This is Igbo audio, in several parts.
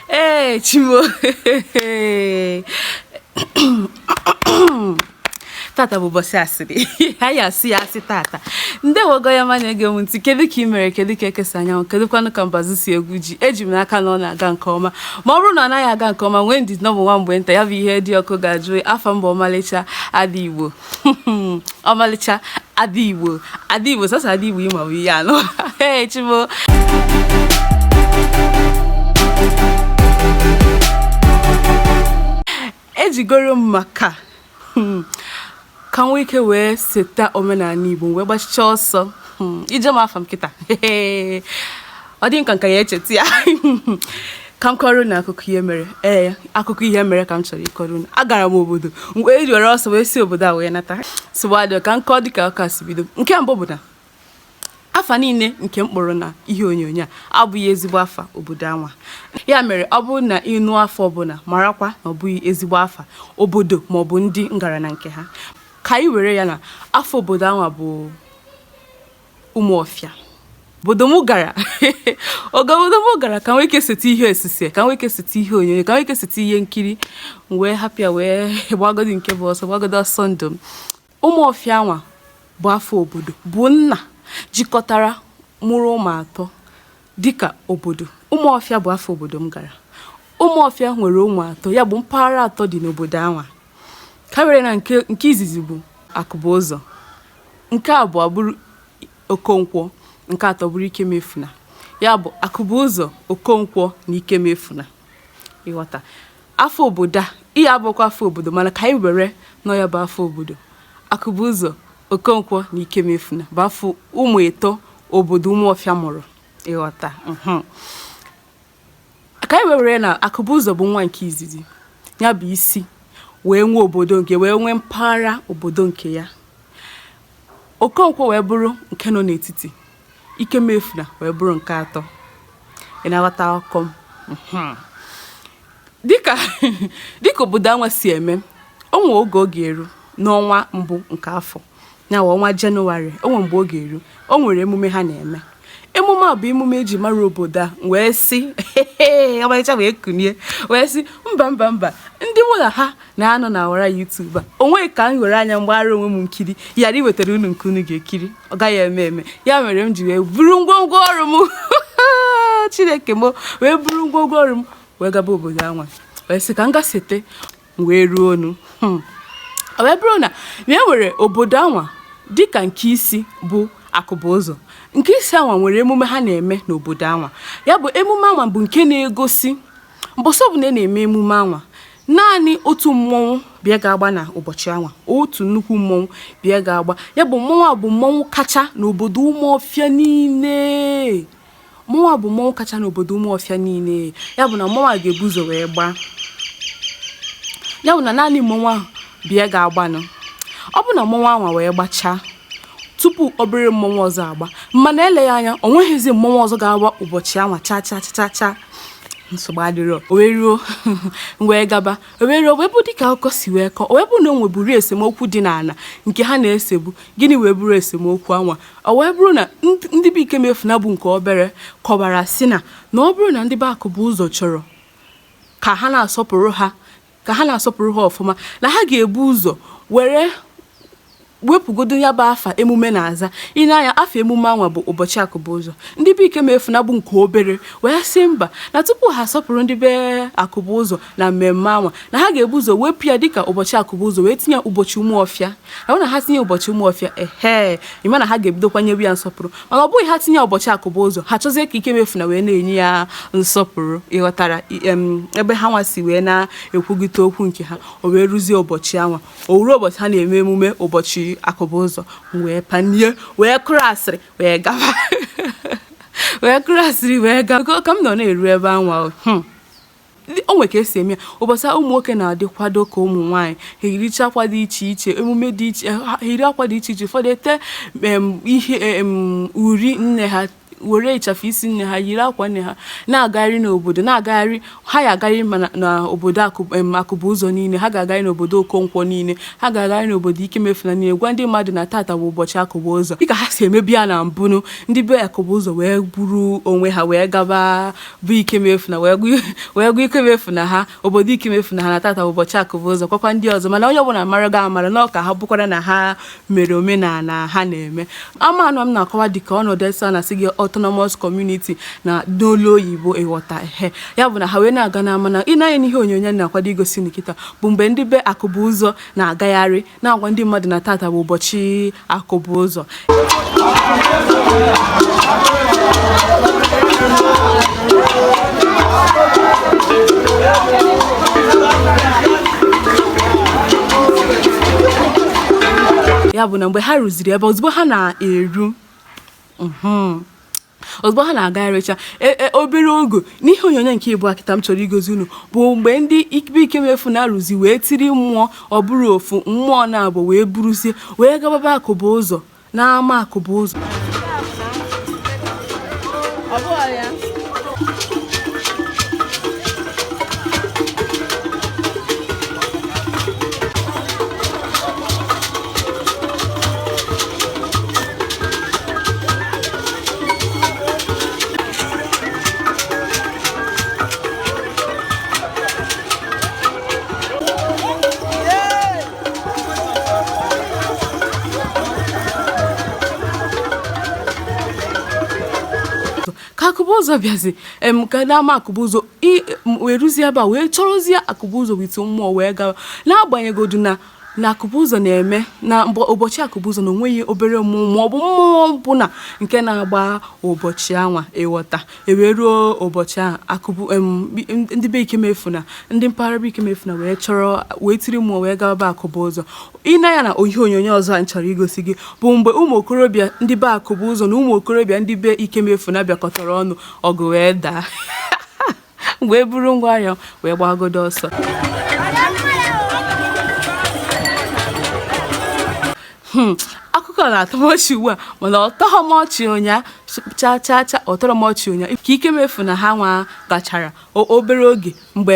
Hey, Chimo. Tata bụ bosi asịrị. Ya asị tata. Ndị wogo ya ma na-ege m ntị. Kedu ka ị mere, kedu ka ekesa anyanwụ, kedu kwanụ ka mbazụ si egwu ji. Eji m n'aka na ọ na-aga nke ọma. Ma ọ bụrụ na ọ naghị aga nke ọma, nwee ndidi na ọ bụ nwa mgbe nta, ya bụ ihe dị ọkụ ga-ajụ. Afọ mbụ ọmalịcha ada Igbo. Ọmalịcha ada Igbo. Ada Igbo, sasa ada Igbo ịma ihe anọ. Hey, Chimo. Ejigoro m maka ka nwe ike wee seta omenala Igbo wee gbachicha ọsọ ije m afa m kịta ọ dị nka ya echeta ya ka m kọrọ na akụkọ ihe mere akụkọ ihe mere ka m chọrọ ịkọrọ na agara m obodo wee were ọsọ wee si obodo a wee nata sịwadị ka m kọọ dịka ụka si bido nke mbụ bụ na afa niile nke mkpụrụ na ihe onyonyo a abụghị ezigbo afa obodo anwa ya mere ọ bụrụ na ịnụ afọ ọbụla marakwa na ọ bụghị ezigbo afa obodo maọbụ ndị ngara na nke ha ka anyị were ya na afọ obodo anwa bụ Ụmụọfịa obodo m gara obodo m gara ka nwee keseta ihe osise ka nwee keseta ihe onyonyo ka nwee keseta ihe nkiri wee hapịa wee gbagodi nke bụ ọsọ gbagodi ọsọ ndụ m Ụmụọfịa anwa bụ afọ obodo bụ nna jikọtara mụrụ ụmụ atọ dịka obodo Ụmụọfịa bụ afọ obodo m gara Ụmụọfịa nwere ụmụ atọ ya bụ mpaghara atọ dị n'obodo anwa ka were na nke izizi bụ Akụbụzọ nke abụọ bụrụ Okonkwo nke atọ bụrụ Ikemefuna ya bụ Akụbụzọ Okonkwo na Ikemefuna ịghọta afọ obodo a ihe abụkwa afọ obodo mana ka anyị were nọ ya bụ afọ obodo Akụbụzọ Okonkwo na Ikemefuna bụ afọ ụmụ ịtọ obodo Ụmụọfịa mụrụ ịghọta ka anyị were na Akụbụzọ bụ nwa nke izizi ya bụ isi wee nwee obodo nke wee nwee mpaghara obodo nke ya Okonkwo wee bụrụ nke nọ n'etiti Ikemefuna wee bụrụ nke atọ ị na-aghọta akụkọ m dịka obodo anwa si eme o nwee oge ọ ga-eru n'ọnwa mbụ nke afọ ya bụ ọnwa Jenụwarị o nwee mgbe ọ ga-eru o nwere emume ha na-eme emume a bụ emume eji mara obodo a wee sị ọmarịcha wee kunie wee sị mba ndị mụ na ha na-anọ na wara YouTube a onwe ka m were anya mgbara onwe m nkiri yara iwetara unu nke unu ga-ekiri ọ gaghị eme ya mere m ji wee buru ngwongwo ọrụ m Chineke m wee buru ngwongwo ọrụ m wee gaba obodo anwa wee sị ka m gasete wee ruo onu ọ wee bụrụ na e nwere obodo anwa dịka nke isi bụ Akụbụzọ nke isi anwa nwere emume ha na-eme n'obodo anwa ya bụ emume anwa bụ nke na-egosi mbọsị ọbụla na-eme emume anwa naanị otu mmọnwụ bịa ga-agba na ụbọchị anwa otu nnukwu mmọnwụ bịa ga-agba ya bụ mmọnwụ a bụ mmọnwụ kacha n'obodo Ụmụọfịa niile mmọnwụ a bụ mmọnwụ kacha n'obodo Ụmụọfịa niile ya bụ na mmọnwụ a ga-ebu ụzọ wee gbaa ya bụ na naanị mmọnwụ ahụ bịa ga-agbanụ ọ bụ na mmọnwụ anwa wee gbachaa tupu obere mmọnwụ ọzọ agba mana eleghị anya o nweghịzi mmọnwụ ọzọ ga-agba ụbọchị anwa cha nsogbu adịrọ o wee ruo wee gaba o wee ruo wee bụ dịka akụkọ si wee kọọ o wee bụ na o nweburu esemokwu dị n'ala nke ha na-esegbu gịnị wee bụrụ esemokwu anwa o wee bụrụ na ndị be Ikemefuna bụ nke obere kọbara si na ọ bụrụ na ndị be Akụbụzọ chọrọ ka ha na-asọpụrụ ha ọfụma na ha ga-ebu ụzọ were wepụgodo ya bụ afa emume na-aza ị na-anya afa emume anwa bụ ụbọchị Akụbụzọ ndị be Ikemefuna bụ nke obere wee sị mba na tupu ha asọpụrụ ndị be Akụbụzọ na mmemme anwa na ha ga-ebu ụzọ wepụ ya dịka ụbọchị Akụbụzọ wee tinye ụbọchị Ụmụọfịa na ha tinye ụbọchị Ụmụọfịa ịma na ha ga-ebidokwa nyewe ya nsọpụrụ mana ọ bụghị ha tinye ụbọchị Akụbụzọ ha chọzie ka Ikemefuna wee na-enye ya nsọpụrụ ịghọtara ebe ha nwa si wee na-ekwugite okwu nke ha o wee rụzie ụbọchị anwa o ruo ụbọchị ha na-eme emume ụbọchị Akụbụzọ wee panie wee kụrụ asịrị wee gaba wee kụrụ asịrị wee gaba ka m nọ na-eru ebe anwa o nwere ka esi eme ya ụbọchị ụmụ nwoke na-adị kwado ka ụmụ nwaanyị ha ericha akwa dị iche iche emume dị iche ha eri akwa dị iche iche ụfọdụ ete ihe uri nne ha were ịchafụ isi nne ha yiri akwa nne ha na-agagharị n'obodo na-agagharị ha ya agagharị na obodo akụbụ ụzọ niile ha ga-agagharị n'obodo Okonkwo niile ha ga-agagharị n'obodo Ikemefuna niile gwa ndị mmadụ na tata bụ ụbọchị akụbụ ụzọ dịka ha si emebi ya na mbụnụ ndị be akụbụ ụzọ wee buru onwe ha wee gaba bụ Ikemefuna wee gwa Ikemefuna ha obodo Ikemefuna ha na tata bụ ụbọchị akụbụ ụzọ kwakwa ndị ọzọ mana onye ọbụla mara ga amara na ọka ha bụkwara na ha mere omenala ha na-eme anụ m na-akọwa dịka ọnọdụ esa na sị gị autonomous community na n'olu oyibo ịghọta ehe ya bụ na ha wee na-aga n'ama na ị na-anya n'ihe onyonyo na-akwado igosi nkịta bụ mgbe ndị be akụbụ ụzọ na-agagharị na-agwa ndị mmadụ na tata bụ ụbọchị akụbụ ụzọ ya bụ na mgbe ha rụziri ebe ozugbo ha na-eru ozugbo ha na-agagharịcha obere ogo n'ihe onyonyo nke Igbo akịta m chọrọ igozi unu bụ mgbe ndị Ikemefuna arụzi wee tiri mmụọ ọ bụrụ ofu mmụọ na-abụ wee buruzie wee gababa akụbụ ụzọ n'ama akụbụ ụzọ ka akụbụ ụzọ bịazi ka na-ama akụbụ ụzọ wee rụzie ebe a wee chọrọzie akụbụ ụzọ wite mmụọ wee gawa n'agbanyegodu na akụbụ ụzọ na-eme na ụbọchị akụbụ ụzọ na onweghị obere mmụọ ma ọ bụ mmụọ ọbụla nke na-agba ụbọchị anwa ịghọta ewee ruo ụbọchị ahụ ndị be Ikemefuna ndị mpaghara be Ikemefuna wee tiri mmụọ wee gaba akụbụ ụzọ ịna ya na ihe onyonyo ọzọ anyị chọrọ igosi gị bụ mgbe ụmụ okorobịa ndị be akụbụ ụzọ na ụmụ okorobịa ndị be Ikemefuna bịakọtara ọnụ ọgụ wee daa wee buru ngwaahịa wee gbagodo ọsọ akụkọ na-atọ m ọchị ugbu a mana ọ tọghọ m ọchị ụnya cha ọ tọrọ m ọchị ụnya ka Ikemefuna ha nwa gachara obere oge mgbe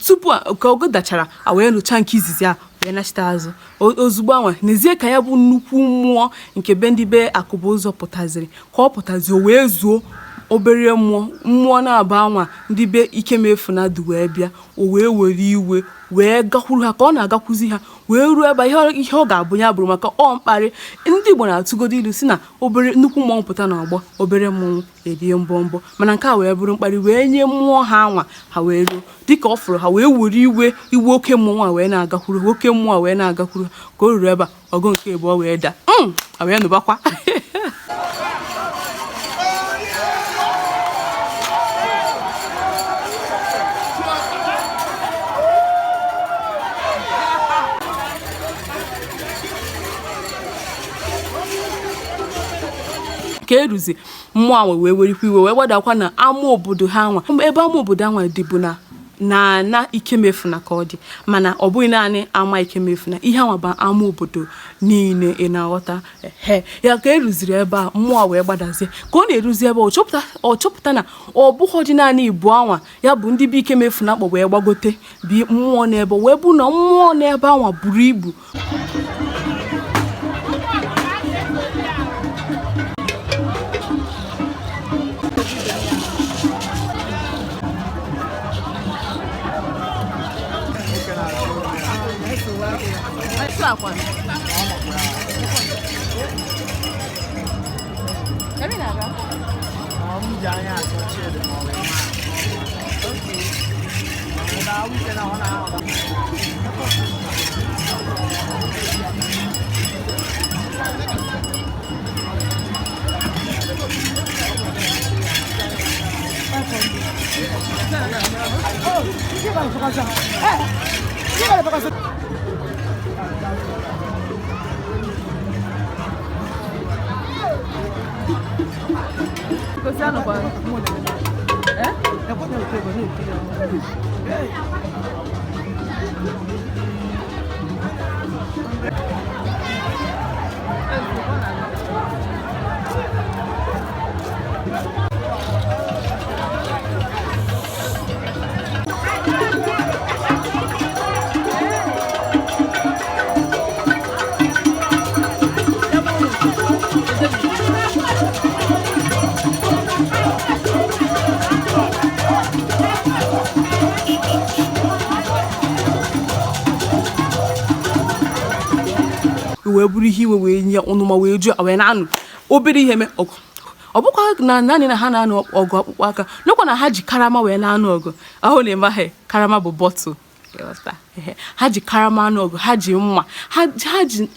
tupu ka ogo dachara wee nụcha nke izizi a wee nachite azụ ozugbo anwa n'ezie ka ya bụ nnukwu mmụọ nke be ndị be akụbụ ụzọ pụtaziri ka ọ pụtazi o wee zuo obere mmụọ na-aba anwa ndị be Ikemefuna du wee bịa o wee were iwe wee gakwuru ha ka ọ na-agakwuzi ha wee ruo ebe ihe ọ ga-abụ ya bụrụ maka mkparị ndị Igbo na-atụgodo ilu si na obere nnukwu mmọnwụ pụta n'ọgbọ obere mmọnwụ erie mbọmbọ mana nke a wee bụrụ mkparị wee nye mmụọ ha anwa ha wee ruo dịka ọ fụrụ ha wee were iwe oke mmọnwụ a wee na-agakwuru oke mmụọ a wee na-agakwuru ka o ruru ebe a ọgụ nke Igbo wee daa wee nụbakwa ka eruzi mmụọ anwa wee werikwa iwe wee gbadakwa na ama obodo ha nwa ebe ama obodo anwa dịbụ na Ikemefuna ka ọ dị mana ọ bụghị naanị ama Ikemefuna ihe anwa bụ ama obodo niile ị na-aghọta ya ka eruziri ebe a mmụọ wee gbadazie ka ọ na-eruzi ebe ọ chọpụta na ọ bụghị dị naanị Igbo anwa ya bụ ndị be Ikemefuna kpọ wee gbagote bi mmụọ n'ebe wee bụ na mmụọ n'ebe anwa buru ibu wee bụrụ ihe iwe wee nye ọnụma wee jụọ wee na-anụ obere ihe mee ọgụ. Ọ bụkwa na naanị na ha na-anụ ọgụ akpụkpọ aka, n'okwa na ha ji karama wee na-anụ ọgụ. Ahụ na-emaghị karama bụ bọtụl. Ha ji karama anụ ọgụ, ha ji mma, ha ji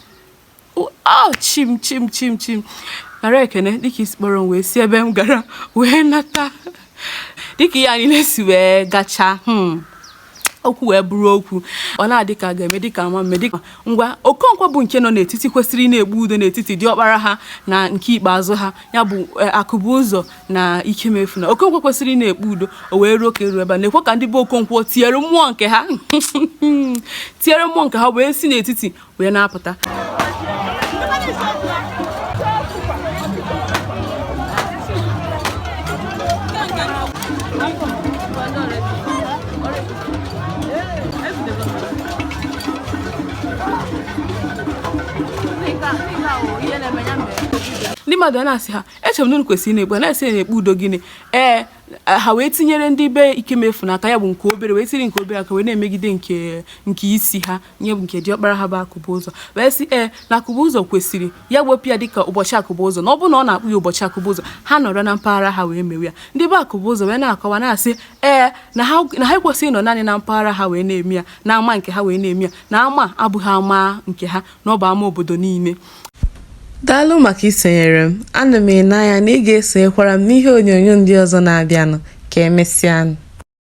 chim nara ekene dịka isi kpọrọ m wee si ebe m gara wee nata dịka ihe anyị na-esi wee gacha okwu wee bụrụ okwu ọ na-adị ka ga-eme dịka ama mme dịka ngwa Okonkwo bụ nke nọ n'etiti kwesịrị na-egbu udo n'etiti diọkpara ha na nke ikpeazụ ha ya bụ Akụbụzọ na Ikemefuna. Okonkwo kwesịrị na-ekpu udo o wee ruo ka eru ebe a na-ekwe ka ndị bụ Okonkwo tinyere mmụọ nke ha tinyere mmụọ nke ha wee si n'etiti wee na-apụta. Ndị mmadụ na-asị ha echere m na unu kwesịrị na-ekpu na-esi na-ekpu udo gịnị ha wee tinyere ndị be Ikemefuna aka ya bụ nke obere wee tiri nke obere aka wee na-emegide nke isi ha nye bụ nke diọkpara ha bụ Akụbụzọ wee sị na Akụbụzọ kwesịrị ya wepụ ya dịka ụbọchị Akụbụzọ na ọ bụ na ọ na-akpụ ya ụbọchị Akụbụzọ ha nọrọ na mpaghara ha wee mewe ya. Ndị be Akụbụzọ wee na-akọwa na-asị na ha ekwesịghị nọ naanị na mpaghara ha wee na-eme ya na ama nke ha wee na-eme ya na ama abụghị ama nke ha na ọ bụ ama obodo niile. Daalụ maka isonyere m. Ana m ene anya na ị ga-esonyekwara m n'ihe onyonyo ndị ọzọ na-abịanụ. Ka emesịanụ.